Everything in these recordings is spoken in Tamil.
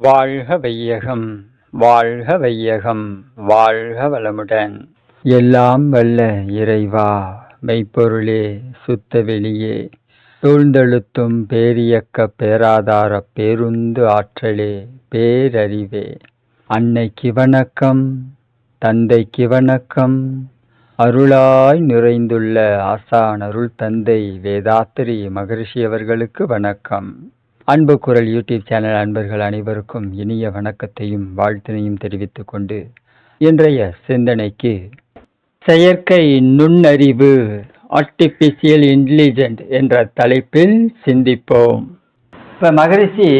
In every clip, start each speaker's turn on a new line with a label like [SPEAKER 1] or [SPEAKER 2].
[SPEAKER 1] வாழ்க வையகம், வாழ்க வையகம், வாழ்க வளமுடன். எல்லாம் வல்ல இறைவா, மெய்ப்பொருளே, சுத்த வெளியே, சூழ்ந்தெழுத்தும் பேரியக்க பேராதார பேருந்து ஆற்றலே, பேரறிவே, அன்னைக்கு வணக்கம், தந்தைக்கு வணக்கம், அருளாய் நிறைந்துள்ள ஆசான் அருள் தந்தை வேதாத்திரி மகரிஷி அவர்களுக்கு வணக்கம். அன்பு குரல் யூடியூப் சேனல் அன்பர்கள் அனைவருக்கும் இனிய வணக்கத்தையும் வாழ்த்தினையும் தெரிவித்துக் கொண்டு இன்றைய சிந்தனைக்கு செயற்கை நுண்ணறிவு ஆர்டிபிஷியல் இன்டெலிஜென்ட் என்ற தலைப்பில் சிந்திப்போம். இப்போ மகரிஷி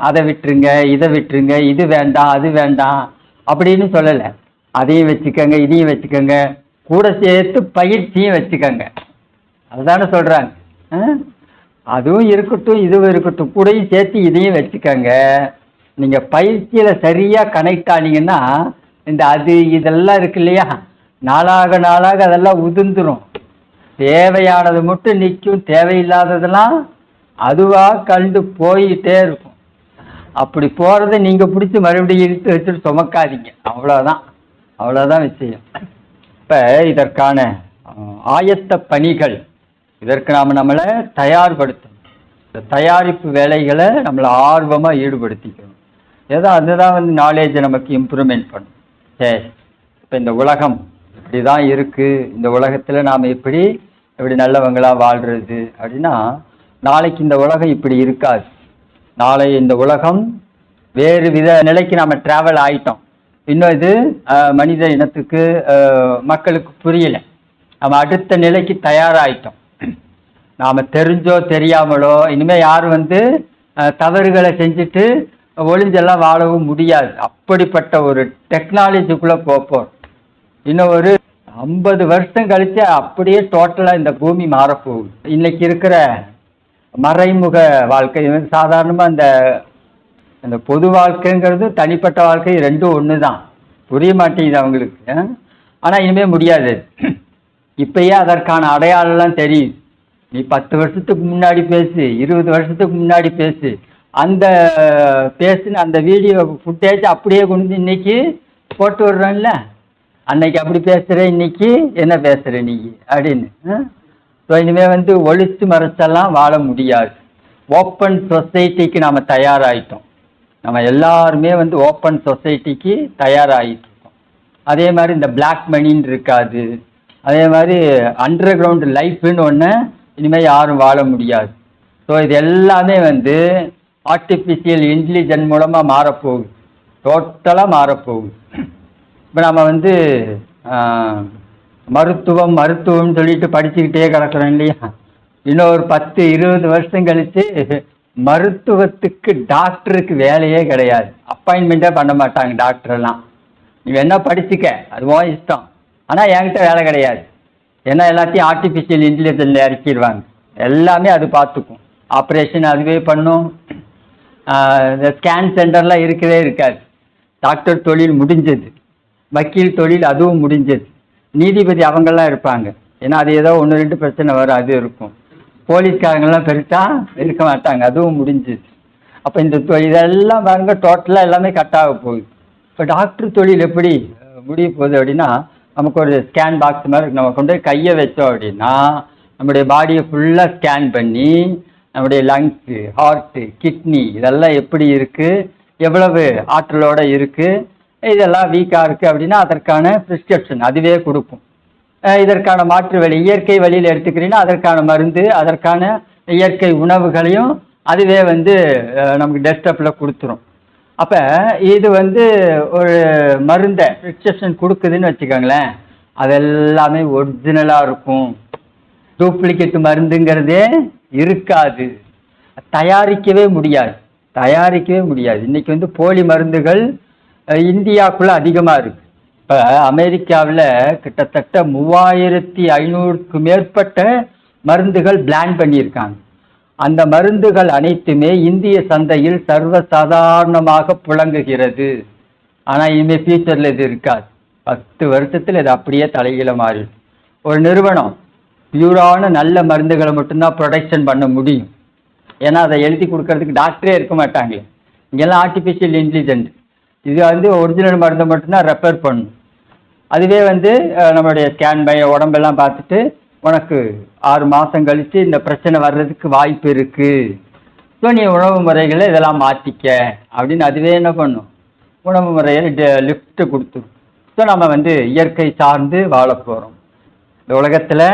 [SPEAKER 1] அதை விட்டுருங்க, இதை விட்டுருங்க, இது வேண்டாம், அது வேண்டாம் அப்படின்னு சொல்லலை. அதையும் வச்சுக்கோங்க, இதையும் வச்சுக்கோங்க, கூட சேர்த்து பயிற்சியும் வச்சுக்கோங்க, அதுதானே சொல்கிறாங்க. அதுவும் இருக்கட்டும், இதுவும் இருக்கட்டும், கூடயும் சேர்த்து இதையும் வச்சுக்கோங்க. நீங்கள் பயிற்சியில் சரியாக கனெக்ட் ஆனீங்கன்னா இந்த அது இதெல்லாம் இருக்கு இல்லையா, நாளாக நாளாக அதெல்லாம் உதிர்ந்துடும். தேவையானது மட்டும் நிற்கும், தேவையில்லாததெல்லாம் அதுவாக கண்டு போயிட்டே இருக்கும். அப்படி போகிறத நீங்கள் பிடிச்சி மறுபடியும் இழுத்து வச்சுட்டு சுமக்காதீங்க. அவ்வளோதான் விஷயம். இப்போ இதற்கான ஆயத்த பணிகள், இதற்கு நாம் நம்மளை தயார்படுத்தணும். இந்த தயாரிப்பு வேலைகளை நம்மளை ஆர்வமாக ஈடுபடுத்திக்கணும். ஏதோ அதுதான் நாலேஜை நமக்கு இம்ப்ரூவ்மெண்ட் பண்ணும். சரி, இப்போ இந்த உலகம் இப்படி தான் இருக்குது, இந்த உலகத்தில் நாம் எப்படி நல்லவங்களாக வாழ்கிறது அப்படின்னா, நாளைக்கு இந்த உலகம் இப்படி இருக்காது. நாளை இந்த உலகம் வேறு வித நிலைக்கு நாம் ட்ராவல் ஆகிட்டோம். இன்னும் இது மனித இனத்துக்கு மக்களுக்கு புரியலை. நம்ம அடுத்த நிலைக்கு தயாராகிட்டோம். நாம் தெரிஞ்சோ தெரியாமலோ இனிமேல் யாரும் தவறுகளை செஞ்சுட்டு ஒளிஞ்செல்லாம் வாழவும் முடியாது. அப்படிப்பட்ட ஒரு டெக்னாலஜிக்குள்ளே போப்போம். இன்னும் ஒரு 50 வருஷம் கழித்து அப்படியே டோட்டலாக இந்த பூமி மாறப்போகுது. இன்றைக்கி இருக்கிற மறைமுக வாழ்க்கை, சாதாரணமாக அந்த பொது வாழ்க்கைங்கிறது தனிப்பட்ட வாழ்க்கை ரெண்டும் ஒன்று தான். புரிய மாட்டேங்குது அவங்களுக்கு. ஆனால் இனிமேல் முடியாது. இப்பயே அதற்கான அடையாளம்லாம் தெரியுது. நீ 10 வருஷத்துக்கு முன்னாடி பேசு, 20 வருஷத்துக்கு முன்னாடி பேசு, அந்த பேசுன்னு அந்த வீடியோ ஃபுட்டேஜ் அப்படியே கொண்டு இன்னைக்கு போட்டு விடுறோம்ல. அன்னைக்கு அப்படி பேசுகிற, இன்னைக்கு என்ன பேசுகிற நீ அப்படின்னு. ஸோ இனிமேல் ஒழிச்சு மறைச்செல்லாம் வாழ முடியாது. ஓப்பன் சொசைட்டிக்கு நாம் தயாராகிட்டோம். நம்ம எல்லாருமே ஓப்பன் சொசைட்டிக்கு தயாராகிட்டு இருக்கோம். அதே மாதிரி இந்த பிளாக் மணின்னு இருக்காது. அதே மாதிரி அண்டர் கிரவுண்ட் லைஃப்னு ஒன்று இனிமேல் யாரும் வாழ முடியாது. ஸோ இது எல்லாமே ஆர்டிஃபிஷியல் இன்டெலிஜென்ட் மூலமாக மாறப்போகுது, டோட்டலாக மாறப்போகுது. இப்போ நம்ம மருத்துவம்னு சொல்லிட்டு படிச்சுக்கிட்டே கிடக்குறோம் இல்லையா. இன்னொரு 10-20 வருஷம் கழித்து மருத்துவத்துக்கு டாக்டருக்கு வேலையே கிடையாது. அப்பாயின்மெண்ட்டே பண்ண மாட்டாங்க டாக்டரெல்லாம். நீ வேணா படிச்சுக்க, அதுவும் இஷ்டம், ஆனால் என்கிட்ட வேலை கிடையாது. ஏன்னா எல்லாத்தையும் ஆர்டிஃபிஷியல் இன்டெலிஜென்ஸில் இறக்கிடுவாங்க. எல்லாமே அது பார்த்துக்கும். ஆப்ரேஷன் அதுவே பண்ணும். இந்த ஸ்கேன் சென்டர்லாம் இருக்கவே இருக்காது. டாக்டர் தொழில் முடிஞ்சது, வக்கீல் தொழில் அதுவும் முடிஞ்சது. நீதிபதி அவங்கெல்லாம் இருப்பாங்க. ஏன்னா அது ஏதோ 1-2 பிரச்சனை வரும், அது இருக்கும். போலீஸ்காரங்கெல்லாம் பெருசாக இருக்க மாட்டாங்க, அதுவும் முடிஞ்சது. அப்போ இந்த இதெல்லாம் பாருங்க, டோட்டலாக எல்லாமே கட்டாக போகுது. இப்போ டாக்டர் தொழில் எப்படி முடிய போகுது அப்படின்னா, நமக்கு ஒரு ஸ்கேன் பாக்ஸ் மாதிரி நம்ம கொண்டு போய் கையை வச்சோம் அப்படின்னா நம்முடைய பாடியை ஃபுல்லாக ஸ்கேன் பண்ணி நம்முடைய லங்ஸு, ஹார்ட்டு, கிட்னி இதெல்லாம் எப்படி இருக்குது, எவ்வளவு ஆற்றலோடு இருக்குது, இதெல்லாம் வீக்காக இருக்குது அப்படின்னா அதற்கான ப்ரிஸ்கிரிப்ஷன் அதுவே கொடுக்கும். இதற்கான மாற்று வழி இயற்கை வழியில் எடுத்துக்கிறீங்கன்னா அதற்கான மருந்து, அதற்கான இயற்கை உணவுகளையும் அதுவே நமக்கு டெஸ்க்டாப்பில் கொடுத்துரும். அப்போ இது ஒரு மருந்தை ப்ரிஸ்கிரிப்ஷன் கொடுக்குதுன்னு வச்சுக்கோங்களேன், அதெல்லாமே ஒரிஜினலாக இருக்கும். டூப்ளிகேட் மருந்துங்கிறதே இருக்காது. தயாரிக்கவே முடியாது. இன்றைக்கி போலி மருந்துகள் இந்தியாவுக்குள்ளே அதிகமாக இருக்குது. இப்போ அமெரிக்காவில் கிட்டத்தட்ட 3500க்கு மேற்பட்ட மருந்துகள் பிளான் பண்ணியிருக்காங்க. அந்த மருந்துகள் அனைத்துமே இந்திய சந்தையில் சர்வசாதாரணமாக புழங்குகிறது. ஆனால் இனிமேல் ஃபியூச்சரில் இது இருக்காது. 10 வருஷத்தில் இது அப்படியே தலைகீழ மாறிடும். ஒரு நிறுவனம் பியூரான நல்ல மருந்துகளை மட்டும்தான் ப்ரொடக்ஷன் பண்ண முடியும். ஏன்னா அதை எழுதி கொடுக்கறதுக்கு டாக்டரே இருக்க மாட்டாங்க. இங்கெல்லாம் ஆர்டிஃபிஷியல் இன்டெலிஜென்ட். இது வந்து ஒரிஜினல் மருந்தை மட்டும்தான் ரெஃபர் பண்ணும். அதுவே வந்து நம்மளுடைய ஸ்கேன் உடம்பெல்லாம் பார்த்துட்டு உனக்கு 6 மாதம் கழித்து இந்த பிரச்சனை வர்றதுக்கு வாய்ப்பு இருக்குது, ஸோ நீ உணவு முறைகளை இதெல்லாம் மாற்றிக்க அப்படின்னு அதுவே என்ன பண்ணும், உணவு முறையில் லிஃப்ட் கொடுத்துரும். ஸோ நம்ம வந்து இயற்கை சார்ந்து வாழ போகிறோம். இந்த உலகத்தில்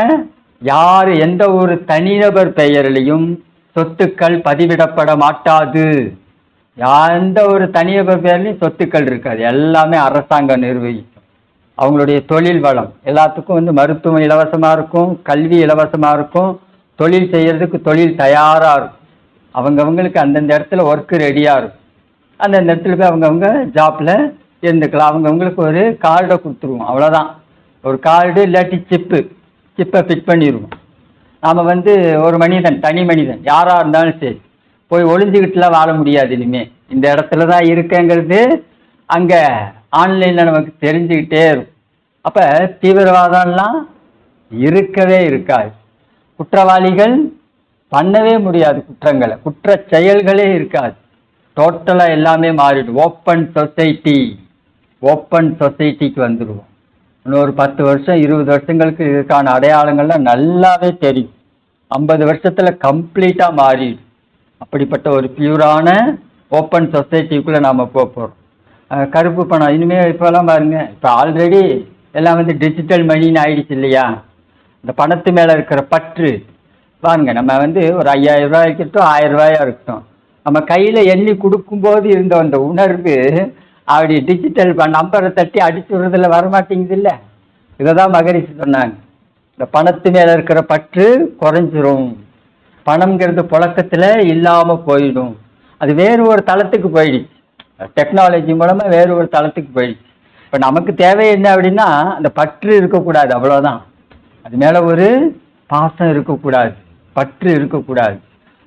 [SPEAKER 1] யார் எந்த ஒரு தனிநபர் பெயரிலையும் சொத்துக்கள் பதிவிடப்பட மாட்டாது. எந்த ஒரு தனிநபர் பெயர்லையும் சொத்துக்கள் இருக்காது. எல்லாமே அரசாங்கம் நிர்வகிக்கும். அவங்களுடைய தொழில் வளம் எல்லாத்துக்கும் வந்து மருத்துவம் இலவசமாக இருக்கும், கல்வி இலவசமாக இருக்கும், தொழில் செய்கிறதுக்கு தொழில் தயாராக இருக்கும். அவங்கவுங்களுக்கு அந்தந்த இடத்துல ஒர்க்கு ரெடியாக இருக்கும். அந்தந்த இடத்துல போய் அவங்கவுங்க ஜாப்பில் இருந்துக்கலாம். அவங்கவுங்களுக்கு ஒரு கார்டை கொடுத்துருவோம், அவ்வளோதான். ஒரு கார்டு இல்லாட்டி சிப்பை ஃபிட் பண்ணிடுவோம். நாம் வந்து ஒரு மனிதன், தனி மனிதன் யாராக இருந்தாலும் சரி, போய் ஒளிஞ்சிக்கிட்டுலாம் வாழ முடியாது. இனிமேல் இந்த இடத்துல தான் இருக்கேங்கிறது அங்கே ஆன்லைனில் நமக்கு தெரிஞ்சுக்கிட்டே இருக்கும். அப்போ தீவிரவாதம்லாம் இருக்கவே இருக்காது. குற்றவாளிகள் பண்ணவே முடியாது குற்றங்களை, குற்ற செயல்களே இருக்காது. டோட்டலாக எல்லாமே மாறிடும். ஓப்பன் சொசைட்டிக்கு வந்துடுவோம். இன்னொரு 10 வருஷம் 20 வருஷங்களுக்கு இதுக்கான அடையாளங்கள்லாம் நல்லாவே தெரியும். 50 வருஷத்தில் கம்ப்ளீட்டாக மாறிடும். அப்படிப்பட்ட ஒரு பியூரான ஓப்பன் சொசைட்டிக்குள்ளே நாம் போக போகிறோம். கருப்பு பணம் இனிமேல் இப்போலாம் பாருங்கள், இப்போ ஆல்ரெடி எல்லாம் வந்து டிஜிட்டல் மணின்னு ஆயிடுச்சு இல்லையா. இந்த பணத்து மேலே இருக்கிற பற்று பாருங்க, நம்ம வந்து ஒரு 5000 ரூபாய் இருக்கட்டும், 1000 ரூபாயா இருக்கட்டும், நம்ம கையில் எண்ணி கொடுக்கும்போது இருந்த அந்த உணர்வு அப்படி டிஜிட்டல் நம்பரை தட்டி அடிச்சு விடுறதுல வரமாட்டேங்குது இல்லை. இதை தான் மகரிஷி சொன்னாங்க, இந்த பணத்து மேலே இருக்கிற பற்று குறைஞ்சிரும், பணம்ங்கிறது புழக்கத்தில் இல்லாமல் போயிடும். அது வேறு ஒரு தளத்துக்கு போயிடுச்சு, டெக்னாலஜி மூலமாக வேறு ஒரு தளத்துக்கு போயிடுச்சு. இப்போ நமக்கு தேவை என்ன அப்படின்னா, அந்த பற்று இருக்கக்கூடாது, அவ்வளோதான். அது மேலே ஒரு பாசம் இருக்கக்கூடாது, பற்று இருக்கக்கூடாது.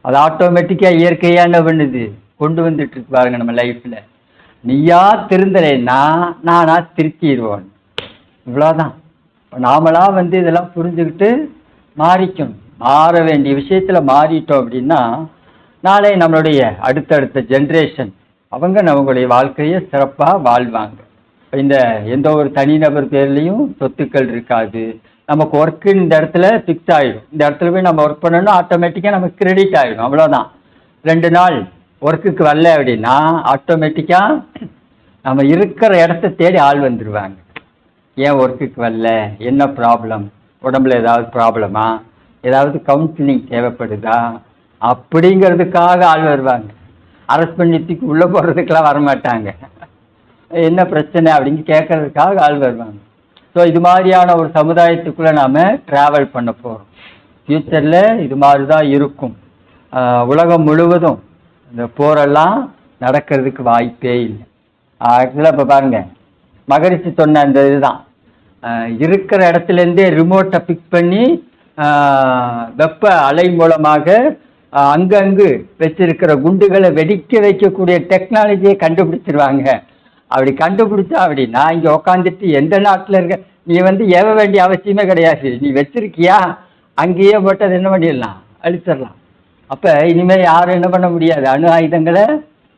[SPEAKER 1] அது ஆட்டோமேட்டிக்காக இயற்கையாக என்ன பண்ணுது, கொண்டு வந்துட்டு இருக்கு பாருங்க நம்ம லைஃப்பில். நீயா திருந்தலைன்னா நானா திருத்திடுவோம், இவ்வளோதான். இப்போ நாமளாக வந்து இதெல்லாம் புரிஞ்சுக்கிட்டு மாறிக்கணும். மாற வேண்டிய விஷயத்தில் மாறிட்டோம் அப்படின்னா நாளை நம்மளுடைய அடுத்தடுத்த ஜென்ரேஷன் அவங்க நம்மளுடைய வாழ்க்கையை சிறப்பாக வாழ்வாங்க. இந்த எந்த ஒரு தனிநபர் பேர்லேயும் சொத்துக்கள் இருக்காது. நமக்கு ஒர்க்கு இந்த இடத்துல ஃபிக்ஸ் ஆகிடும். இந்த இடத்துல போய் நம்ம ஒர்க் பண்ணணும், ஆட்டோமேட்டிக்காக நமக்கு கிரெடிட் ஆகிடும், அவ்வளோதான். 2 நாள் ஒர்க்குக்கு வரல அப்படின்னா ஆட்டோமேட்டிக்காக நம்ம இருக்கிற இடத்த தேடி ஆள் வந்துடுவாங்க. ஏன் ஒர்க்குக்கு வரல, என்ன ப்ராப்ளம், உடம்புல ஏதாவது ப்ராப்ளமா, ஏதாவது கவுன்சிலிங் தேவைப்படுதா அப்படிங்கிறதுக்காக ஆள் வருவாங்க. அரெஸ்ட் பண்ணிட்டுக்கு உள்ளே போகிறதுக்கெலாம் வரமாட்டாங்க. என்ன பிரச்சனை அப்படின்னு கேட்கறதுக்காக ஆள் வருவாங்க. ஸோ இது மாதிரியான ஒரு சமுதாயத்துக்குள்ளே நாம் ட்ராவல் பண்ண போகிறோம். ஃப்யூச்சரில் இது மாதிரி தான் இருக்கும். உலகம் முழுவதும் இந்த போரெல்லாம் நடக்கிறதுக்கு வாய்ப்பே இல்லை. ஆக்சுவலாக இப்போ பாருங்கள், மகரிஷி சொன்ன அந்த இதுதான், இருக்கிற இடத்துலேருந்தே ரிமோட்டை ஃபிக்ஸ் பண்ணி வெப்ப அலை மூலமாக அங்கங்கு வச்சிருக்கிற குண்டுகளை வெடிக்க வைக்கக்கூடிய டெக்னாலஜியை கண்டுபிடிச்சிருவாங்க. அப்படி கண்டுபிடிச்சா அப்படின்னா இங்கே உக்காந்துட்டு எந்த நாட்டில் இருக்க நீ வந்து ஏவ வேண்டிய அவசியமே கிடையாது. நீ வச்சிருக்கியா, அங்கேயே போட்டு அதை என்ன பண்ணிடலாம், அழிச்சிடலாம். அப்போ இனிமேல் யாரும் என்ன பண்ண முடியாது, அணு ஆயுதங்களை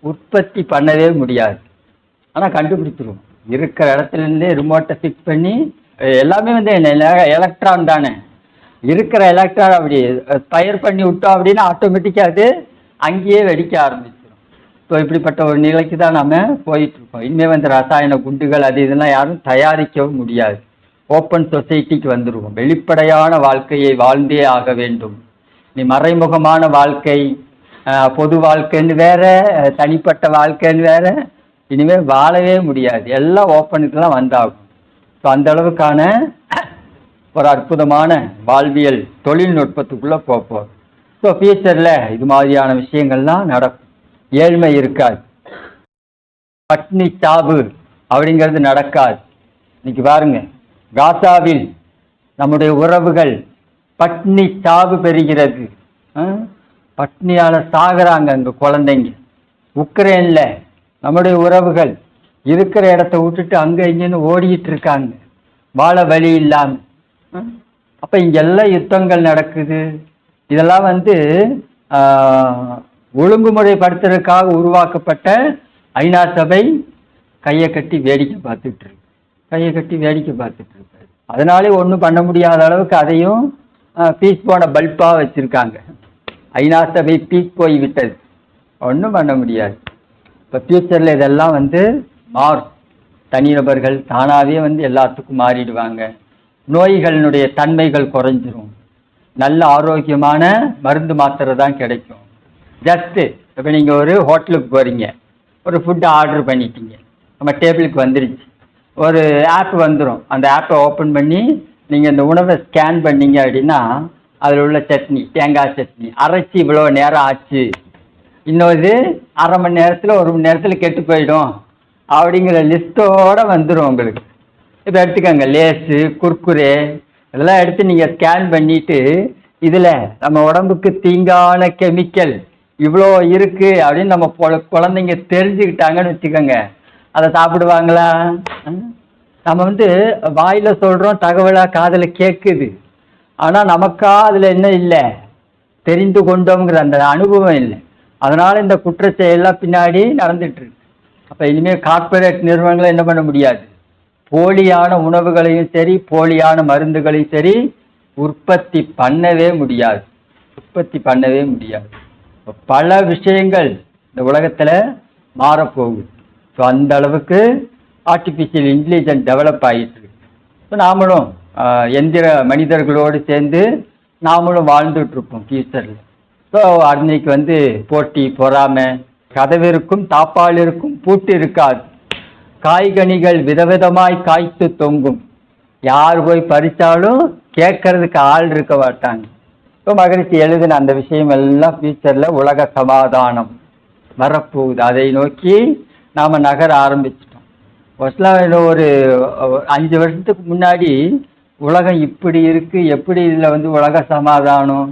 [SPEAKER 1] உற்பத்தி பண்ணவே முடியாது. ஆனால் கண்டுபிடிச்சிருவோம். இருக்கிற இடத்துலேருந்தே ரிமோட்டை ஃபிக்ஸ் பண்ணி எல்லாமே வந்து எலக்ட்ரான் தானே, இருக்கிற எலக்ட்ரான் அப்படி ஃபயர் பண்ணி விட்டோம் அப்படின்னா ஆட்டோமேட்டிக்காக அது அங்கேயே வெடிக்க ஆரம்பிச்சிடும். ஸோ இப்படிப்பட்ட ஒரு நிலைக்கு தான் நம்ம போயிட்டுருக்கோம். இனிமேல் வந்து ரசாயன குண்டுகள் அது இதெல்லாம் யாரும் தயாரிக்கவும் முடியாது. ஓப்பன் சொசைட்டிக்கு வந்துடுவோம். வெளிப்படையான வாழ்க்கையை வாழ்ந்தே ஆக வேண்டும். நீ மறைமுகமான வாழ்க்கை, பொது வாழ்க்கைன்னு வேற, தனிப்பட்ட வாழ்க்கைன்னு வேற, இனிமேல் வாழவே முடியாது. எல்லாம் ஓப்பனுக்கெல்லாம் வந்தாகும். ஸோ அந்த அளவுக்கான ஒரு அற்புதமான வாழ்வியல் தொழில்நுட்பத்துக்குள்ளே போப்போம். ஸோ ஃபியூச்சரில் இது மாதிரியான விஷயங்கள்லாம் நடக்கும். ஏழ்மை இருக்காது, பட்னி சாவு அப்படிங்கிறது நடக்காது. இன்னைக்கு பாருங்க, காசாவில் நம்முடைய உறவுகள் பட்னி சாவு பெறுகிறது. பட்னியால் சாகுறாங்க அங்கே குழந்தைங்க. உக்ரைனில் நம்முடைய உறவுகள் இருக்கிற இடத்த விட்டுட்டு அங்கே இங்கேன்னு ஓடிட்டு இருக்காங்க, வாழ வழி இல்லாமல். அப்போ இங்கெல்லாம் யுத்தங்கள் நடக்குது. இதெல்லாம் வந்து ஒழுங்குமுறைப்படுத்துறதுக்காக உருவாக்கப்பட்ட ஐநா சபை கையை கட்டி வேடிக்கை பார்த்துட்டு இருக்கு. கையை கட்டி வேடிக்கை பார்த்துட்டு இருக்காரு. அதனாலே ஒன்றும் பண்ண முடியாத அளவுக்கு அதையும் பீஸ் போன பல்பாக வச்சுருக்காங்க. ஐநா சபை பீஸ் போய் விட்டது, ஒன்றும் பண்ண முடியாது. இப்போ ஃப்யூச்சரில் இதெல்லாம் மாறும். தனிநபர்கள் தானாகவே எல்லாத்துக்கும் மாறிடுவாங்க. நோய்களினுடைய தன்மைகள் குறைஞ்சிரும். நல்ல ஆரோக்கியமான மருந்து மாத்திரை தான் கிடைக்கும். ஜஸ்ட்டு இப்போ நீங்கள் ஒரு ஹோட்டலுக்கு போகிறீங்க, ஒரு ஃபுட்டு ஆர்டர் பண்ணிட்டீங்க, நம்ம டேபிளுக்கு வந்துருச்சு, ஒரு ஆப் வந்துடும். அந்த ஆப்பை ஓப்பன் பண்ணி நீங்கள் இந்த உணவை ஸ்கேன் பண்ணீங்க அப்படின்னா அதில் உள்ள சட்னி, தேங்காய் சட்னி அரைச்சி இவ்வளோ நேரம் ஆச்சு, இன்னொரு அரை மணி நேரத்தில் 1 மணி நேரத்தில் கெட்டு போயிடும் அப்படிங்கிற லிஸ்ட்டோடு வந்துடும் உங்களுக்கு. இப்போ எடுத்துக்கோங்க, லேஸு, குர்குரே இதெல்லாம் எடுத்து நீங்கள் ஸ்கேன் பண்ணிவிட்டு இதில் நம்ம உடம்புக்கு தீங்கான கெமிக்கல் இவ்வளோ இருக்குது அப்படின்னு நம்ம குழந்தைங்க தெரிஞ்சுக்கிட்டாங்கன்னு வச்சுக்கோங்க, அதை சாப்பிடுவாங்களா? நம்ம வாயில் சொல்கிறோம், தகவலாக காதில் கேட்குது, ஆனால் நமக்கா அதில் என்ன இல்லை, தெரிந்து கொண்டோங்கிற அந்த அனுபவம் இல்லை. அதனால் இந்த குற்றச்செயலாம் பின்னாடி நடந்துட்டுருக்கு. அப்போ இனிமேல் கார்ப்பரேட் நிறுவனங்களை என்ன பண்ண முடியாது, போலியான உணவுகளையும் சரி போலியான மருந்துகளையும் சரி உற்பத்தி பண்ணவே முடியாது. பல விஷயங்கள் இந்த உலகத்தில் மாறப்போகுது. ஸோ அந்த அளவுக்கு ஆர்டிஃபிஷியல் இன்டெலிஜென்ஸ் டெவலப் ஆகிட்டு இருக்கு. ஸோ நாமளும் எந்திர மனிதர்களோடு சேர்ந்து நாமளும் வாழ்ந்துட்டுருப்போம் ஃபியூச்சரில். ஸோ அன்னைக்கு போட்டி பொறாமை, கதவிருக்கும் தாப்பால் இருக்கும் பூட்டு இருக்காது, காய்கனிகள் விதவிதமாய் காய்த்து தொங்கும், யார் போய் பறித்தாலும் கேட்கறதுக்கு ஆள் இருக்க மாட்டாங்க. இப்போ மகரிஷி எழுதின அந்த விஷயம் எல்லாம் ஃபியூச்சரில் உலக சமாதானம் வரப்போகுது. அதை நோக்கி நாம் நகர ஆரம்பிச்சிட்டோம். ஃபர்ஸ்ட்லாம் ஒரு 5 வருஷத்துக்கு முன்னாடி உலகம் இப்படி இருக்குது, எப்படி இதில் உலக சமாதானம்,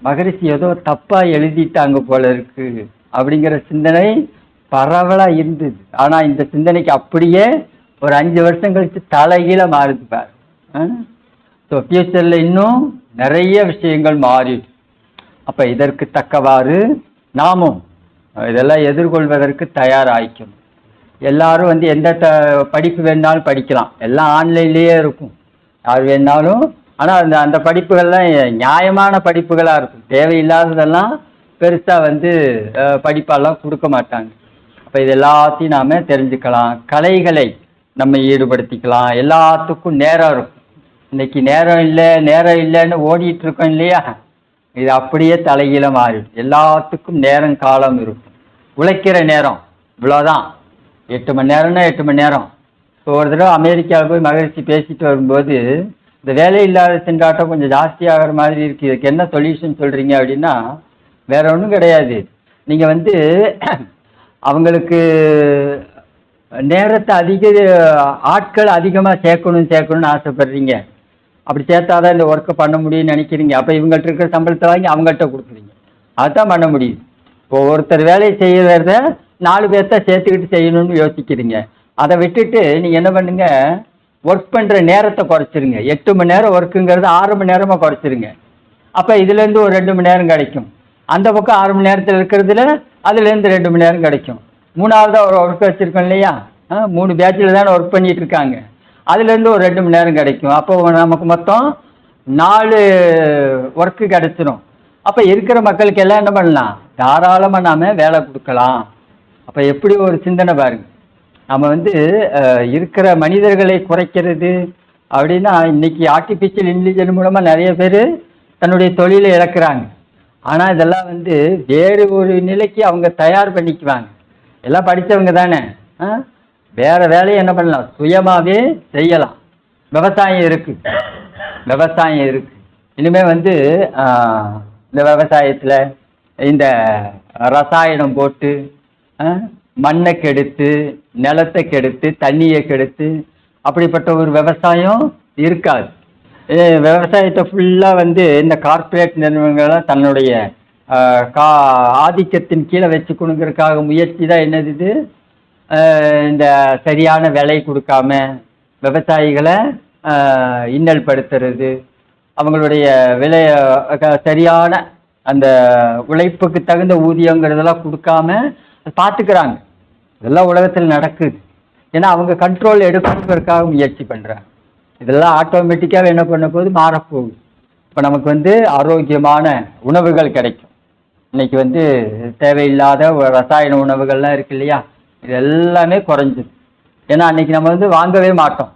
[SPEAKER 1] மகரிஷி ஏதோ தப்பாக எழுதிட்டாங்க போல இருக்குது அப்படிங்கிற சிந்தனை பரவலாக இருந்தது. ஆனால் இந்த சிந்தனைக்கு அப்படியே ஒரு 5 வருஷம் கழித்து தலைகீழ மாறுது பாரு. ஸோ ஃபியூச்சரில் இன்னும் நிறைய விஷயங்கள் மாறிடு. அப்போ இதற்கு தக்கவாறு நாமும் இதெல்லாம் எதிர்கொள்வதற்கு தயாராகிக்கணும். எல்லாரும் எந்த படிப்பு வேணாலும் படிக்கலாம், எல்லாம் ஆன்லைன்லேயே இருக்கும், யார் வேணாலும். ஆனால் அந்த படிப்புகள்லாம் நியாயமான படிப்புகளாக இருக்கும், தேவையில்லாததெல்லாம் பெருசாக படிப்பெல்லாம் கொடுக்க மாட்டாங்க. அப்போ இது எல்லாத்தையும் நாம் தெரிஞ்சுக்கலாம், கலைகளை நம்ம ஈடுபடுத்திக்கலாம். எல்லாத்துக்கும் நேரம் இருக்கும். இன்னைக்கு நேரம் இல்லைன்னு ஓடிட்டு இருக்கோம் இல்லையா, இது அப்படியே தலைகீழ மாறிடும். எல்லாத்துக்கும் நேரம் காலம் இருக்கும். உழைக்கிற நேரம் இவ்வளோதான், 8 மணி நேரம்னா 8 மணி நேரம். இப்போ ஒரு தடவை அமெரிக்காவில் போய் மகிழ்ச்சி பேசிட்டு வரும்போது இந்த வேலை இல்லாத திண்டாட்டம் கொஞ்சம் ஜாஸ்தியாகிற மாதிரி இருக்குது, இதுக்கு என்ன சொல்யூஷன் சொல்கிறீங்க அப்படின்னா, வேற ஒன்றும் கிடையாது, நீங்கள் அவங்களுக்கு நேரத்தை ஆட்கள் அதிகமாக சேர்க்கணும்னு ஆசைப்படுறீங்க. அப்படி சேர்த்தாதான் இந்த ஒர்க்கை பண்ண முடியும்னு நினைக்கிறீங்க. அப்போ இவங்கள்ட்ட இருக்கிற சம்பளத்தை வாங்கி அவங்கள்ட்ட கொடுக்குறீங்க. அதுதான் பண்ண முடியும். இப்போ ஒருத்தர் வேலையை செய்கிறத 4 பேர்த்த சேர்த்துக்கிட்டு செய்யணும்னு யோசிக்கிறீங்க. அதை விட்டுட்டு நீங்கள் என்ன பண்ணுங்க, ஒர்க் பண்ணுற நேரத்தை குறைச்சிருங்க. 8 மணி நேரம் ஒர்க்குங்கிறது 6 மணி நேரமாக குறைச்சிருங்க. அப்போ இதுலேருந்து ஒரு 2 மணி நேரம் கிடைக்கும். அந்த பக்கம் 6 மணி நேரத்தில் இருக்கிறதுல அதுலேருந்து 2 மணி நேரம் கிடைக்கும். 3ஆவதாக ஒரு ஒர்க் வச்சுருக்கோம் இல்லையா, 3 பேட்சில் தானே ஒர்க் பண்ணிகிட்டு இருக்காங்க, அதுலேருந்து ஒரு 2 மணி நேரம் கிடைக்கும். அப்போ நமக்கு மொத்தம் 4 ஒர்க்கு கிடச்சிரும். அப்போ இருக்கிற மக்களுக்கு எல்லாம் என்ன பண்ணலாம், தாராளமாக நாம் வேலை கொடுக்கலாம். அப்போ எப்படி ஒரு சிந்தனை பாருங்க. நம்ம இருக்கிற மனிதர்களை குறைக்கிறது அப்படின்னா, இன்னைக்கு ஆர்டிஃபிஷியல் இன்டெலிஜென்ஸ் மூலமாக நிறைய பேர் தன்னுடைய தொழிலை இழக்கிறாங்க. ஆனால் இதெல்லாம் வேறு ஒரு நிலைக்கு அவங்க தயார் பண்ணிக்குவாங்க. எல்லாம் படித்தவங்க தானே, வேறு வேலையை என்ன பண்ணலாம், சுயமாகவே செய்யலாம். விவசாயம் இருக்குது. இனிமேல் இந்த விவசாயத்தில் இந்த ரசாயனம் போட்டு மண்ணை கெடுத்து, நிலத்தை கெடுத்து, தண்ணியை கெடுத்து அப்படிப்பட்ட ஒரு விவசாயம் இருக்காது. விவசாயத்தை ஃபுல்லாக இந்த கார்ப்பரேட் நிறுவனங்கள்லாம் தன்னுடைய ஆதிக்கத்தின் கீழே வச்சுக்கணுங்கிறதுக்காக முயற்சி தான் என்னது இது, இந்த சரியான விலை கொடுக்காம விவசாயிகளை இன்னல் படுத்துறது, அவங்களுடைய சரியான அந்த உழைப்புக்கு தகுந்த ஊதியங்கிறதெல்லாம் கொடுக்காம பார்த்துக்கிறாங்க. இதெல்லாம் உலகத்தில் நடக்குது. ஏன்னா அவங்க கண்ட்ரோல் எடுக்கிறதுக்காக முயற்சி பண்ணுறாங்க. இதெல்லாம் ஆட்டோமேட்டிக்காக என்ன பண்ண போகுது, மாறப்போகுது. இப்போ நமக்கு ஆரோக்கியமான உணவுகள் கிடைக்கும். இன்னைக்கு தேவையில்லாத ரசாயன உணவுகள்லாம் இருக்கு இல்லையா, இது எல்லாமே குறைஞ்சிது. ஏன்னா அன்னைக்கு நம்ம வாங்கவே மாட்டோம்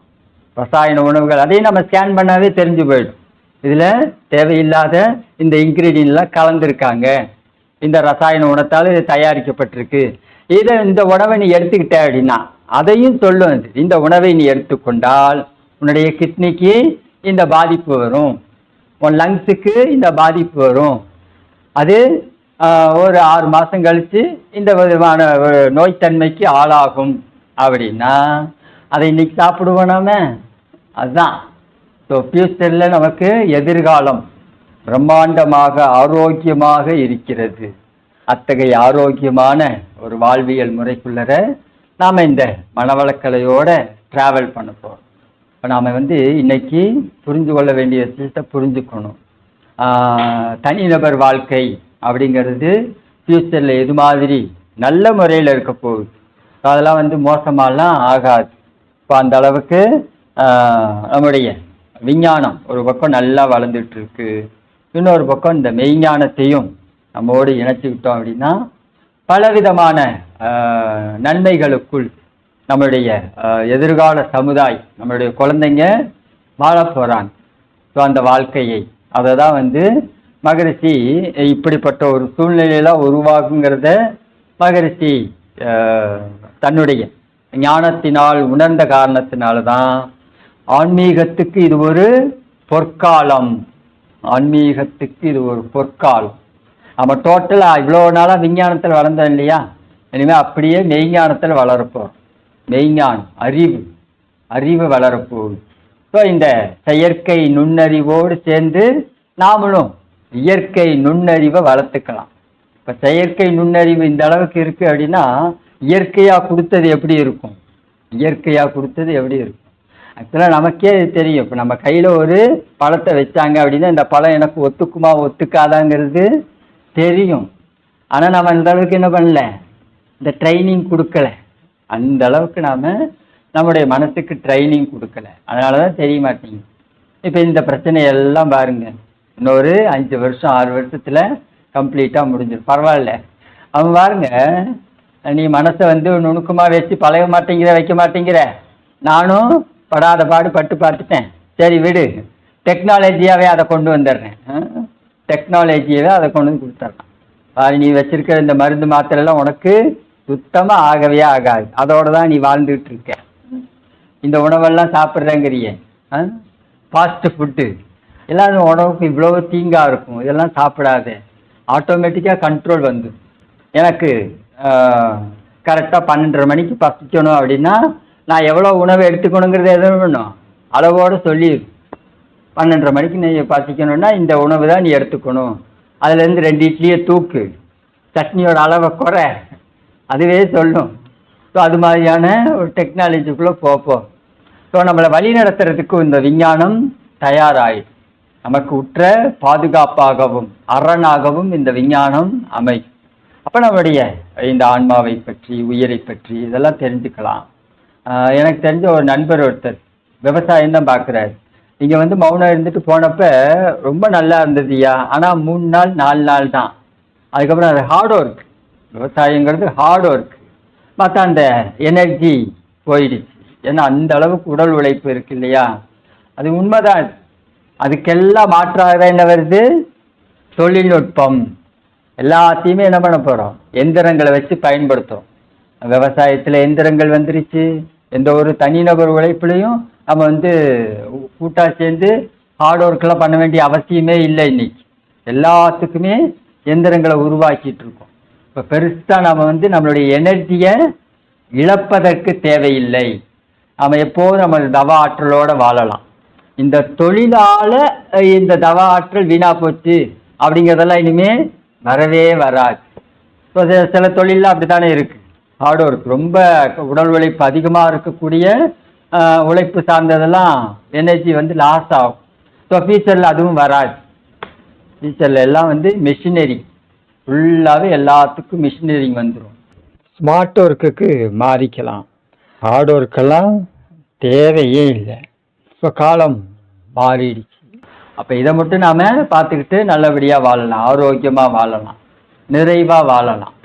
[SPEAKER 1] ரசாயன உணவுகள். அதையும் நம்ம ஸ்கேன் பண்ணாவே தெரிஞ்சு போயிடும். இதில் தேவையில்லாத இந்த இன்க்ரீடியன்ட்லாம் கலந்துருக்காங்க, இந்த ரசாயன உணத்தால் இது தயாரிக்கப்பட்டிருக்கு. இந்த உணவை நீ எடுத்துக்கிட்ட அப்படின்னா அதையும் சொல்லும். இந்த உணவை நீ எடுத்துக்கொண்டால் உன்னுடைய கிட்னிக்கு இந்த பாதிப்பு வரும், உன் லங்ஸுக்கு இந்த பாதிப்பு வரும், அது ஒரு 6 மாதம் கழித்து இந்த விதமான ஒரு நோய்த்தன்மைக்கு ஆளாகும் அப்படின்னா அதை இன்னைக்கு சாப்பிடுவோம் நாம. அதுதான். ஸோ ஃபியூச்சரில் நமக்கு எதிர்காலம் பிரம்மாண்டமாக ஆரோக்கியமாக இருக்கிறது. அத்தகைய ஆரோக்கியமான ஒரு வாழ்வியல் முறைக்குள்ளர நாம் இந்த மனவளக்கலையோட ட்ராவல் பண்ண போகிறோம். இப்போ நாம் இன்னைக்கு புரிந்து கொள்ள வேண்டிய விஷயத்தை புரிஞ்சுக்கணும். தனிநபர் வாழ்க்கை அப்படிங்கிறது ஃபியூச்சரில் எது மாதிரி நல்ல முறையில் இருக்க போகுது. அதெல்லாம் மோசமாலாம் ஆகாது. இப்போ அந்த அளவுக்கு நம்முடைய விஞ்ஞானம் ஒரு பக்கம் நல்லா வளர்ந்துட்டு இருக்கு. இன்னொரு பக்கம் இந்த மெய்ஞானத்தையும் நம்மோடு இணைச்சிக்கிட்டோம் அப்படின்னா பலவிதமான நன்மைகளுக்குள் நம்மளுடைய எதிர்கால சமுதாயம், நம்மளுடைய குழந்தைங்க வாழ போகிறாங்க. ஸோ அந்த வாழ்க்கையை அதை தான் மகரிஷி இப்படிப்பட்ட ஒரு சூழ்நிலையெல்லாம் உருவாகுங்கிறத மகரிஷி தன்னுடைய ஞானத்தினால் உணர்ந்த காரணத்தினால தான் ஆன்மீகத்துக்கு இது ஒரு பொற்காலம். ஆன்மீகத்துக்கு இது ஒரு பொற்காலம். நம்ம டோட்டலாக இவ்வளோ நாளாக விஞ்ஞானத்தில் வளர்ந்தோம் இல்லையா, இனிமேல் அப்படியே மெய்ஞானத்தில் வளரப்போம். மெய்ஞானம் அறிவு வளரப்போகுது. ஸோ இந்த செயற்கை நுண்ணறிவோடு சேர்ந்து நாமளும் இயற்கை நுண்ணறிவை வளர்த்துக்கலாம். இப்போ செயற்கை நுண்ணறிவு இந்த அளவுக்கு இருக்குது அப்படின்னா இயற்கையாக கொடுத்தது எப்படி இருக்கும்? ஆக்சுவலாக நமக்கே தெரியும். இப்போ நம்ம கையில் ஒரு பழத்தை வச்சாங்க அப்படின்னா இந்த பழம் எனக்கு ஒத்துக்குமா ஒத்துக்காதாங்கிறது தெரியும். ஆனால் நம்ம அந்த அளவுக்கு என்ன பண்ணல, இந்த ட்ரைனிங் கொடுக்கல. அந்த அளவுக்கு நாம் நம்முடைய மனசுக்கு ட்ரைனிங் கொடுக்கல. அதனால தான் தெரிய மாட்டேங்குது. இப்போ இந்த பிரச்சனையெல்லாம் பாருங்கள், இன்னொரு 5 வருஷம் 6 வருஷத்தில் கம்ப்ளீட்டாக முடிஞ்சிடும். பரவாயில்ல. அவன் பாருங்க, நீ மனசை நுணுக்கமாக வச்சு பழக மாட்டேங்கிற, வைக்க மாட்டேங்கிற. நானும் படாத பாடு பட்டு பார்த்துட்டேன். சரி விடு, டெக்னாலஜியாகவே அதை கொண்டு வந்துடுறேன். டெக்னாலஜியாகவே அதை கொண்டு வந்து கொடுத்துட்றான். நீ வச்சிருக்கிற இந்த மருந்து மாத்திரைலாம் உனக்கு சுத்தமாக ஆகவே ஆகாது. அதோடு தான் நீ வாழ்ந்துகிட்டு இருக்க. இந்த உணவெல்லாம் சாப்பிட்றேங்கிறிய ஃபாஸ்ட் ஃபுட்டு எல்லாம் உணவுக்கு இவ்வளோ தீங்காக இருக்கும். இதெல்லாம் சாப்பிடாத. ஆட்டோமேட்டிக்காக கண்ட்ரோல் வந்து எனக்கு கரெக்டாக 12:30 மணிக்கு பசிக்கணும் அப்படின்னா நான் எவ்வளோ உணவு எடுத்துக்கணுங்கிறது எதுவும் வேணும் அளவோடு சொல்லிடு. 12:30 மணிக்கு நீ பசிக்கணும்னா இந்த உணவு தான் நீ எடுத்துக்கணும். அதுலேருந்து 2 இட்லியை தூக்கு, சட்னியோட அளவை குறை, அதுவே சொல்லும். ஸோ அது மாதிரியான ஒரு டெக்னாலஜிக்குள்ளே போப்போம். ஸோ நம்மளை வழி நடத்துறதுக்கு இந்த விஞ்ஞானம் தயாராகி நமக்கு உற்ற பாதுகாப்பாகவும் அரணாகவும் இந்த விஞ்ஞானம் அமையும். அப்போ நம்முடைய இந்த ஆன்மாவை பற்றி, உயிரை பற்றி இதெல்லாம் தெரிஞ்சுக்கலாம். எனக்கு தெரிஞ்ச ஒரு நண்பர் ஒருத்தர் விவசாயம் தான் பார்க்குறாரு. நீங்கள் மௌனம் இருந்துட்டு போனப்போ ரொம்ப நல்லா இருந்ததுயா, ஆனால் 3 நாள் 4 நாள் தான். அதுக்கப்புறம் அது ஹார்ட் ஒர்க். விவசாயங்கிறது ஹார்ட் ஒர்க். மற்ற அந்த எனர்ஜி போயிடுச்சு. ஏன்னா அந்த அளவுக்கு உடல் உழைப்பு இருக்கு இல்லையா. அது உண்மைதான். அதுக்கெல்லாம் மாற்றாக என்ன வருது? தொழில்நுட்பம். எல்லாத்தையுமே என்ன பண்ண போகிறோம்? எந்திரங்களை வச்சு பயன்படுத்துகிறோம். விவசாயத்தில் எந்திரங்கள் வந்துருச்சு. எந்த ஒரு தனிநபர் உழைப்புலையும் நம்ம கூட்டாக சேர்ந்து ஹார்ட் ஒர்க்கெலாம் பண்ண வேண்டிய அவசியமே இல்லை. இன்னைக்கு எல்லாத்துக்குமே எந்திரங்களை உருவாக்கிட்டு இருக்கோம். இப்போ பெருசாக நம்ம நம்மளுடைய எனர்ஜியை இழப்பதற்கு தேவையில்லை. நம்ம எப்போதும் நம்ம தவ ஆற்றலோடு வாழலாம். இந்த தொழிலால் இந்த தவ ஆற்றல் வீணாக போச்சு அப்படிங்கிறதெல்லாம் இனிமேல் வரவே வராது. இப்போ சில தொழிலெலாம் அப்படி தானே இருக்குது. ஹார்ட் ஒர்க், ரொம்ப உடல் உழைப்பு அதிகமாக இருக்கக்கூடிய உழைப்பு சார்ந்ததெல்லாம் எனர்ஜி லாஸ் ஆகும். ஸோ ஃபியூச்சரில் அதுவும் வராது. ஃபியூச்சரில் எல்லாம் வந்து மெஷினரி, ஃபுல்லாகவே எல்லாத்துக்கும் மிஷினரிங் வந்துடும். ஸ்மார்ட் ஒர்க்குக்கு மாறிக்கலாம், ஹார்ட் ஒர்க்கெல்லாம் தேவையே இல்லை. இப்போ காலம் மாறிடுச்சு. அப்போ இதை மட்டும் நாம் பார்த்துக்கிட்டு நல்லபடியாக வாழலாம், ஆரோக்கியமாக வாழலாம், நிறைவாக வாழலாம்.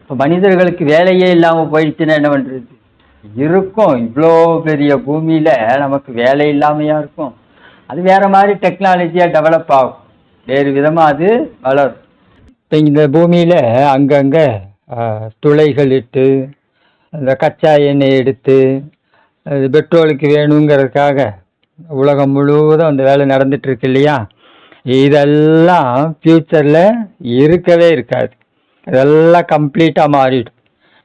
[SPEAKER 1] இப்போ மனிதர்களுக்கு வேலையே இல்லாமல் போயிடுச்சுன்னா என்ன பண்ணுறது? இருக்கும், இவ்வளோ பெரிய பூமியில் நமக்கு வேலை இல்லாமையா இருக்கும்? அது வேறு மாதிரி டெக்னாலஜியாக டெவலப் ஆகும், வேறு விதமாக அது வளரும். இப்போ இந்த பூமியில் அங்கங்கே துளைகள் இட்டு அந்த கச்சா எண்ணெய் எடுத்து அது பெட்ரோலுக்கு வேணுங்கிறதுக்காக உலகம் முழுவதும் அந்த வேலை நடந்துகிட்ருக்கு இல்லையா? இதெல்லாம் ஃப்யூச்சரில் இருக்கவே இருக்காது, இதெல்லாம் கம்ப்ளீட்டாக மாறிடும்.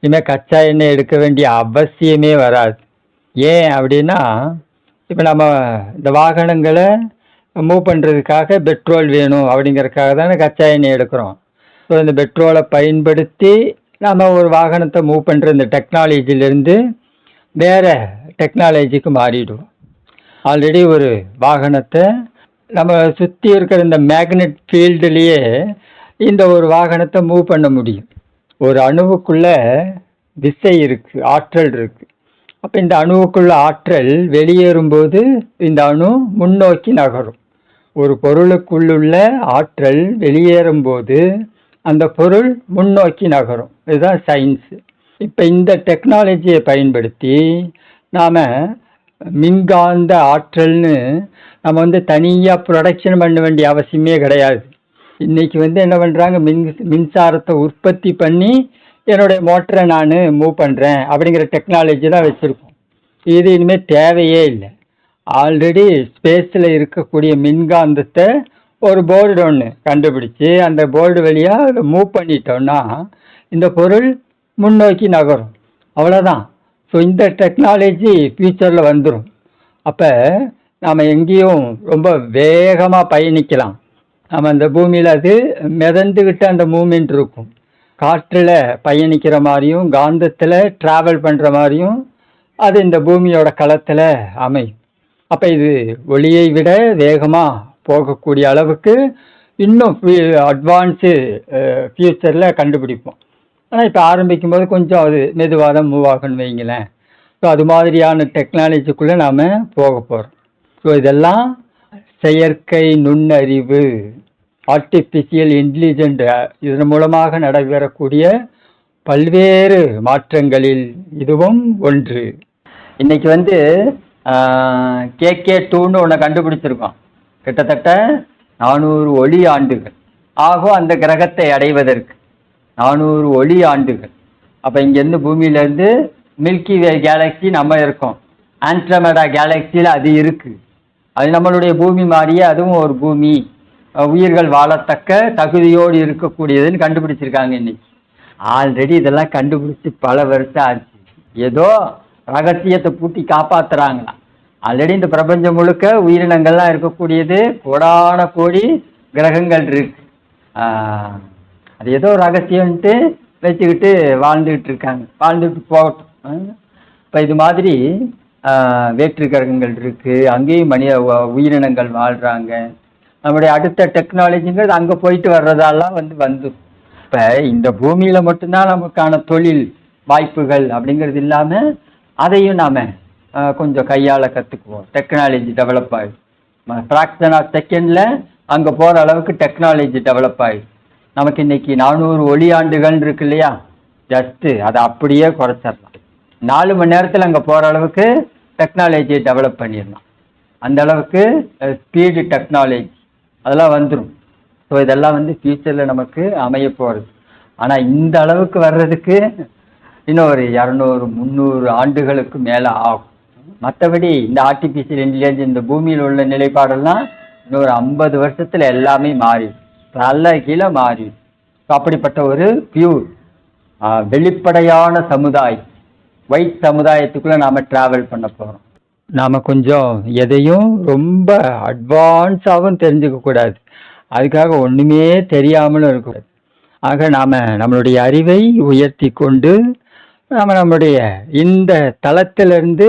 [SPEAKER 1] இனிமேல் கச்சா எண்ணெய் எடுக்க வேண்டிய அவசியமே வராது. ஏன் அப்படின்னா, இப்போ நம்ம இந்த வாகனங்களை மூவ் பண்ணுறதுக்காக பெட்ரோல் வேணும் அப்படிங்கிறதுக்காக தானே கச்சா எண்ணெய் எடுக்கிறோம். ஸோ இந்த பெட்ரோலை பயன்படுத்தி நம்ம ஒரு வாகனத்தை மூவ் பண்ணுற இந்த டெக்னாலஜிலேருந்து வேறு டெக்னாலஜிக்கு மாறிடுவோம். ஆல்ரெடி ஒரு வாகனத்தை நம்ம சுற்றி இருக்கிற இந்த மேக்னெட் ஃபீல்டுலேயே இந்த ஒரு வாகனத்தை மூவ் பண்ண முடியும். ஒரு அணுவுக்குள்ள விசை இருக்குது, ஆற்றல் இருக்குது. அப்போ இந்த அணுவுக்குள்ள ஆற்றல் வெளியேறும்போது இந்த அணு முன்னோக்கி நகரும். ஒரு பொருளுக்குள்ளுள்ள ஆற்றல் வெளியேறும்போது அந்த பொருள் முன்னோக்கி நகரும். இதுதான் சயின்ஸு. இப்போ இந்த டெக்னாலஜியை பயன்படுத்தி நாம் மின்காந்த ஆற்றல்னு நம்ம வந்து தனியாக ப்ரொடக்ஷன் பண்ண வேண்டிய அவசியமே கிடையாது. இன்றைக்கி வந்து என்ன பண்ணுறாங்க, மின்சாரத்தை உற்பத்தி பண்ணி என்னுடைய மோட்டரை நான் மூவ் பண்ணுறேன் அப்படிங்கிற டெக்னாலஜி தான் வச்சுருக்கோம். இது இனிமேல் தேவையே இல்லை. ஆல்ரெடி ஸ்பேஸில் இருக்கக்கூடிய மின்காந்தத்தை ஒரு போர்டு ஒன்று கண்டுபிடிச்சி அந்த போர்டு வழியாக அதை மூவ் பண்ணிட்டோம்னா இந்த பொருள் முன்னோக்கி நகரும், அவ்வளோதான். ஸோ இந்த டெக்னாலஜி ஃப்யூச்சரில் வந்துடும். அப்போ நாம் எங்கேயும் ரொம்ப வேகமாக பயணிக்கலாம். நம்ம அந்த பூமியில் அது மிதந்துக்கிட்ட அந்த மூமெண்ட் இருக்கும். காற்றில் பயணிக்கிற மாதிரியும் காந்தத்தில் ட்ராவல் பண்ணுற மாதிரியும் அது இந்த பூமியோட களத்தில் அமையும். அப்போ இது ஒளியை விட வேகமாக போகக்கூடிய அளவுக்கு இன்னும் அட்வான்ஸு ஃப்யூச்சரில் கண்டுபிடிப்போம். ஆனால் இப்போ ஆரம்பிக்கும்போது கொஞ்சம் அது மெதுவாக தான் மூவ் ஆகணும்னு வைங்களேன். ஸோ அது மாதிரியான டெக்னாலஜிக்குள்ளே நாம் போக போகிறோம். ஸோ இதெல்லாம் செயற்கை நுண்ணறிவு, ஆர்டிஃபிஷியல் இன்டெலிஜென்ட், இதன் மூலமாக நடைபெறக்கூடிய பல்வேறு மாற்றங்களில் இதுவும் ஒன்று. இன்றைக்கி வந்து KK2ன்னு ஒன்று கண்டுபிடிச்சிருக்கோம். கிட்டத்தட்ட 400 ஒளி ஆண்டுகள் ஆகும் அந்த கிரகத்தை அடைவதற்கு. 400 ஒளி ஆண்டுகள். அப்போ இங்கேருந்து பூமியிலேருந்து மில்கி வே கேலக்ஸி நம்ம இருக்கோம், ஆண்ட்ரோமேடா கேலக்சியில் அது இருக்குது. அது நம்மளுடைய பூமி மாதிரியே அதுவும் ஒரு பூமி, உயிர்கள் வாழத்தக்க தகுதியோடு இருக்கக்கூடியதுன்னு கண்டுபிடிச்சிருக்காங்க இன்னைக்கு. ஆல்ரெடி இதெல்லாம் கண்டுபிடிச்சி பல வருஷம் ஆச்சு. ஏதோ ரகசியத்தை பூட்டி காப்பாற்றுறாங்களாம். ஆல்ரெடி இந்த பிரபஞ்சம் முழுக்க உயிரினங்கள்லாம் இருக்கக்கூடியது, கோடான கோடி கிரகங்கள் இருக்கு. அது ஏதோ ரகசியம்ன்ட்டு வச்சுக்கிட்டு வாழ்ந்துக்கிட்டு இருக்காங்க, வாழ்ந்துக்கிட்டு போகட்டும். இப்போ இது மாதிரி வேற்று கிரகங்கள் இருக்குது, அங்கேயும் உயிரினங்கள் வாழ்கிறாங்க. நம்முடைய அடுத்த டெக்னாலஜிங்கிறது அங்கே போயிட்டு வர்றதாலாம் வந்து இப்போ இந்த பூமியில் மட்டும்தான் நமக்கான தொழில் வாய்ப்புகள் அப்படிங்கிறது இல்லாமல் அதையும் நாம் கொஞ்சம் கையாள கற்றுக்குவோம். டெக்னாலஜி டெவலப் ஆகிடும். ஃப்ராக்ஷன் ஆஃப் செகண்டில் அங்கே போகிற அளவுக்கு டெக்னாலஜி டெவலப் ஆகிடும். நமக்கு இன்றைக்கி 400 ஒளி ஆண்டுகள் இருக்கு இல்லையா, ஜஸ்ட்டு அதை அப்படியே குறைச்சிடலாம். 4 மணி நேரத்தில் அங்கே போகிற அளவுக்கு டெக்னாலஜியை டெவலப் பண்ணிடலாம். அந்த அளவுக்கு ஸ்பீடு டெக்னாலஜி அதெல்லாம் வந்துடும். ஸோ இதெல்லாம் வந்து ஃப்யூச்சரில் நமக்கு அமைய போகிறது. ஆனால் இந்த அளவுக்கு வர்றதுக்கு இன்னும் ஒரு 200-300 ஆண்டுகளுக்கு மேலே ஆகும். மற்றபடி இந்த ஆர்டிஃபிஷியல் இன்டெலிஜென்ஸ் இந்த பூமியில் உள்ள நிலைப்பாடெல்லாம் இன்னொரு 50 வருஷத்தில் எல்லாமே மாறிடும், நல்ல கீழே மாறிடும். ஸோ அப்படிப்பட்ட ஒரு பியூர் வெளிப்படையான சமுதாயம், ஒயிட் சமுதாயத்துக்குள்ளே நாம் ட்ராவல் பண்ண போகிறோம். நாம் கொஞ்சம் எதையும் ரொம்ப அட்வான்ஸாகவும் தெரிஞ்சுக்கக்கூடாது, அதுக்காக ஒன்றுமே தெரியாமலும் இருக்கக்கூடாது. ஆக நாம் நம்மளுடைய அறிவை உயர்த்தி கொண்டு நம்மளுடைய இந்த தளத்திலிருந்து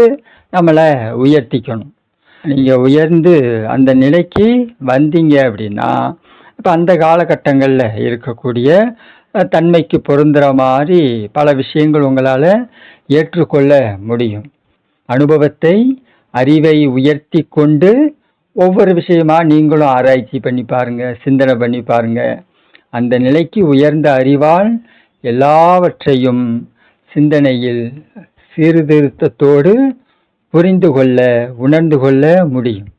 [SPEAKER 1] நம்மளை உயர்த்திக்கணும். நீங்கள் உயர்ந்து அந்த நிலைக்கு வந்தீங்க அப்படின்னா, இப்போ அந்த காலகட்டங்களில் இருக்கக்கூடிய தன்மைக்கு பொருந்துகிற மாதிரி பல விஷயங்கள் உங்களால் ஏற்றுக்கொள்ள முடியும். அனுபவத்தை, அறிவை உயர்த்தி கொண்டு ஒவ்வொரு விஷயமா நீங்களும் ஆராய்ச்சி பண்ணி பாருங்க, சிந்தனை பண்ணி பாருங்க. அந்த நிலைக்கு உயர்ந்த அறிவால் எல்லாவற்றையும் சிந்தனையில் சீர்திருத்தத்தோடு புரிந்து கொள்ள, உணர்ந்து கொள்ள முடியும்.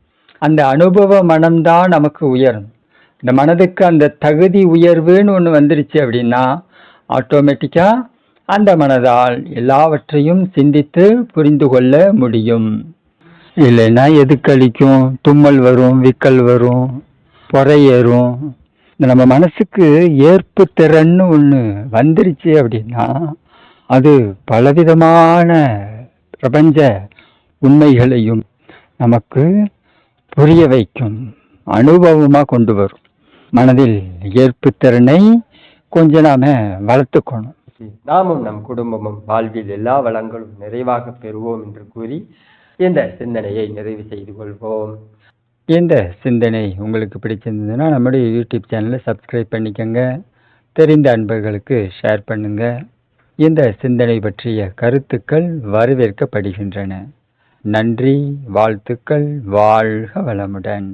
[SPEAKER 1] அந்த அனுபவ மனம்தான் நமக்கு உயரும். இந்த மனதுக்கு அந்த தகுதி உயர்வுன்னு ஒன்று வந்துருச்சு அப்படின்னா ஆட்டோமேட்டிக்காக அந்த மனதால் எல்லாவற்றையும் சிந்தித்து புரிந்து கொள்ள முடியும். இல்லைன்னா எதுக்களிக்கும், தும்மல் வரும், விக்கல் வரும், பொறையேறும். இந்த நம்ம மனசுக்கு ஏற்பு திறன்னு ஒன்று வந்துருச்சு அப்படின்னா அது பலவிதமான பிரபஞ்ச உண்மைகளையும் நமக்கு புரிய வைக்கும், அனுபவமாக கொண்டு வரும். மனதில் ஏற்பு திறனை கொஞ்சம் நாம வளர்த்துக்கணும். நாமும் நம் குடும்பமும் வாழ்வில் எல்லா வளங்களும் நிறைவாக பெறுவோம் என்று கூறி இந்த சிந்தனையை நிறைவு செய்து கொள்வோம். இந்த சிந்தனை உங்களுக்கு பிடிச்சிருந்ததுன்னா நம்முடைய யூடியூப் சேனலை சப்ஸ்கிரைப் பண்ணிக்கோங்க. தெரிந்த அன்பர்களுக்கு ஷேர் பண்ணுங்க. இந்த சிந்தனை பற்றிய கருத்துக்கள் வரவேற்கப்படுகின்றன. நன்றி, வாழ்த்துக்கள், வாழ்க வளமுடன்.